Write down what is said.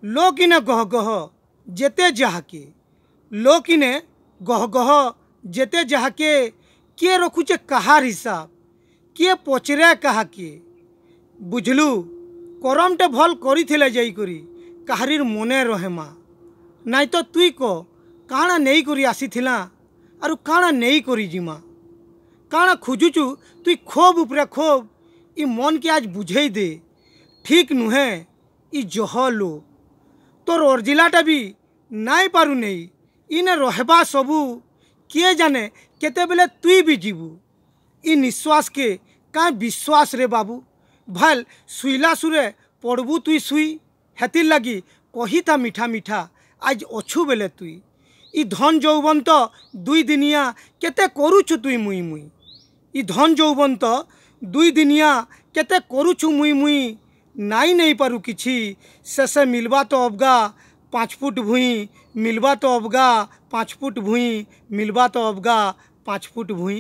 लोकिने गह गह जेते जहाके लोकिने गह गह जेते जहाके किए रखुचे कहार हिसाब किए पचरे कहाके बुझलु करमटे भल करिथिले जाई करी काहारीर मने रहेमा नाई तो तुई को काଣା नहीं करी आसीथिला आरु काଣା नहीं करी जिमा काଣା खोजुचु तुई खोब उपरे खोब इ मन के आज बुझे दे ठीक नुहे इ जहलो तोर अर्जिलाटा भी नाई पारु नहीं इने रहबा सबू किए जाने केते बेले तुई भी जीवु इ निश्वास के का विश्वास रे बाबू भल सुईला सुरे पड़बू तुई सुई हेतिर लगी कही था मीठा मीठा आज अच्छु बेले तुई इ धन यौवन तो दुई दिनिया केते करुछु तुई मुई मुई इ धन यौवन तो दुई दिनिया केते करुछु मुई मुई नाई नहीं पारु किछि शेषे मिलवा तो अबगा 5 फुट भुई मिलवा तो अबगा 5 फुट भुई मिलवा तो अबगा 5 फुट भुई।